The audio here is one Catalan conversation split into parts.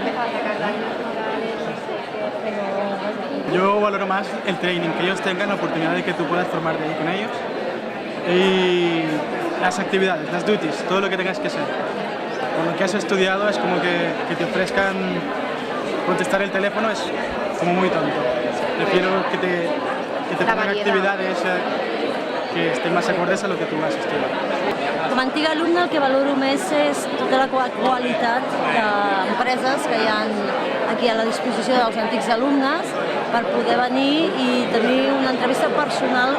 empezado a sacar daños morales, no sé qué. Yo valoro más el training, que ellos tengan la oportunidad de que tú puedas formarte ahí con ellos. Y las actividades, las duties, todo lo que tengas que hacer. Con lo que has estudiado es como que te ofrezcan contestar el teléfono, es como muy tonto. Prefiero que te pongan actividades que estén más acordes a lo que tú has estudiado. Com a antiga alumna el que valoro més és tota la qualitat d'empreses que hi ha aquí a la disposició dels antics alumnes per poder venir i tenir una entrevista personal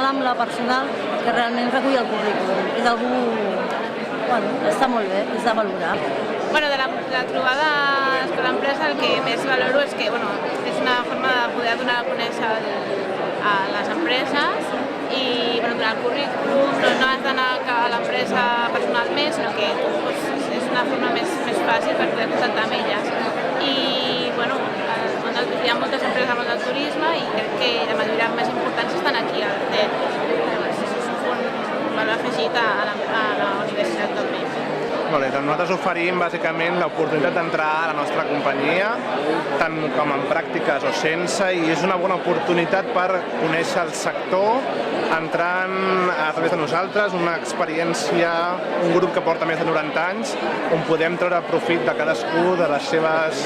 amb la personal que realment recull el currículum. És algú, bueno, està molt bé, és de valorar. Bueno, de la trobada escola empresa el que més valoro és que és una forma de poder donar a conèixer a les empreses i donar el currículum, no has d'anar a l'empresa personalment, sinó que és una forma més fàcil per poder contactar amb elles. I hi ha moltes empreses al món del turisme i crec que la majoria més importants estan aquí al CET. És un valor afegit a la Universitat del Mig. Nosaltres oferim bàsicament l'oportunitat d'entrar a la nostra companyia, tant com en pràctiques o sense, i és una bona oportunitat per conèixer el sector, entrant a través de nosaltres, una experiència, un grup que porta més de 90 anys, on podem treure profit de cadascú de les seves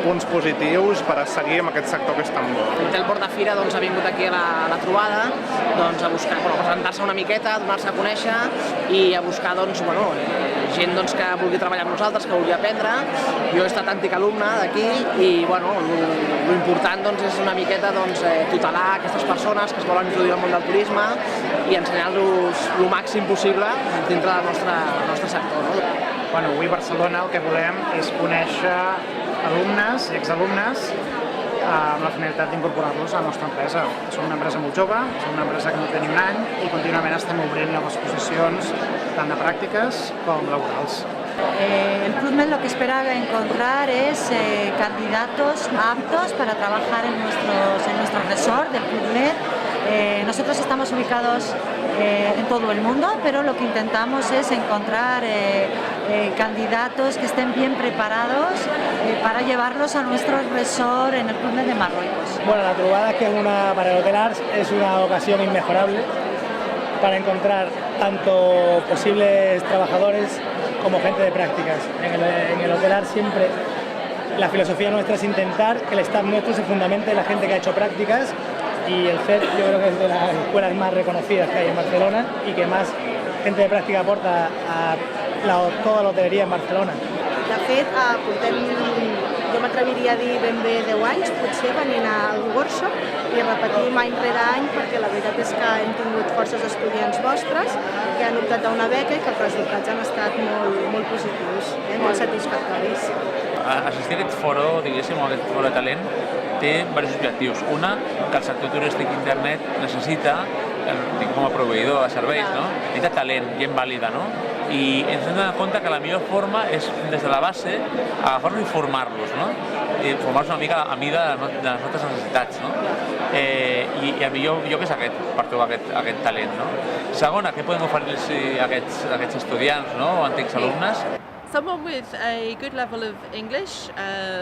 punts positius per a seguir amb aquest sector que és tan bo. El Portafira ha vingut aquí a la trobada a buscar, a presentar-se una miqueta, a donar-se a conèixer i a buscar gent que vulgui treballar amb nosaltres, que vulgui aprendre. Jo he estat antic alumne d'aquí i l'important és una miqueta tutelar aquestes persones que es volen introduir al món del turisme i ensenyar-los el màxim possible dintre del nostre sector. Avui a Barcelona el que volem és conèixer alumnes i exalumnes amb la finalitat d'incorporar-los a la nostra empresa. Som una empresa molt jove, som una empresa que no té ni un any i contínuament estem obrint noves posicions tant de pràctiques com laborals. El ClubMed lo que espera encontrar es candidatos aptos para trabajar en nuestro resort del ClubMed. Nosotros estamos ubicados en todo el mundo, pero lo que intentamos es encontrar candidatos que estén bien preparados para llevarlos a nuestro resort en el ClubMed de Marruecos. Bueno, la trobada, que para el Hotel Ars es una ocasión inmejorable para encontrar tanto posibles trabajadores como gente de prácticas. En el Hotel Ars siempre la filosofía nuestra es intentar que el staff nuestro se fundamente en la gente que ha hecho prácticas, y el CET yo creo que es de las escuelas más reconocidas que hay en Barcelona y que más gente de pràctica aporta a tota l'hoteleria en Barcelona. De fet, jo m'atreviria a dir ben bé 10 anys, potser venint al workshop i repetim any rere any, perquè la veritat és que hem tingut forces estudiants vostres que han optat a una beca i que els resultats han estat molt positius, molt satisfactoris. Assistir a aquest foro, diguéssim, a aquest foro de talent, té diversos objectius. Una, que el sector turístic d'internet necessita, com a proveïdor de serveis, necessita talent, gent vàlida, i ens hem de donar compte que la millor forma és, des de la base, agafar-los i formar-los, i formar-los una mica a mida de les nostres necessitats. I el millor lloc és aquest, per trobar aquest talent. Segona, què podem oferir-los a aquests estudiants o antics alumnes? Someone with a good level of English,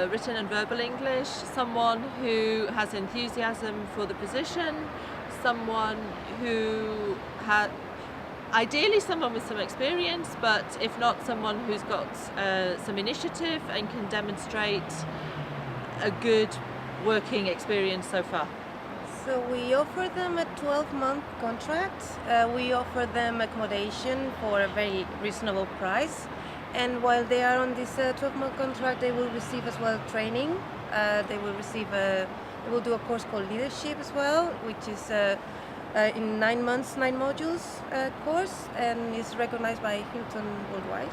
written and verbal English, someone who has enthusiasm for the position, someone who ideally someone with some experience, but if not, someone who's got some initiative and can demonstrate a good working experience so far. So we offer them a 12-month contract. We offer them accommodation for a very reasonable price. And while they are on this 12-month contract, they will receive as well training. They will do a course called Leadership as well, which is in 9 months, 9 modules course, and is recognized by Hilton worldwide.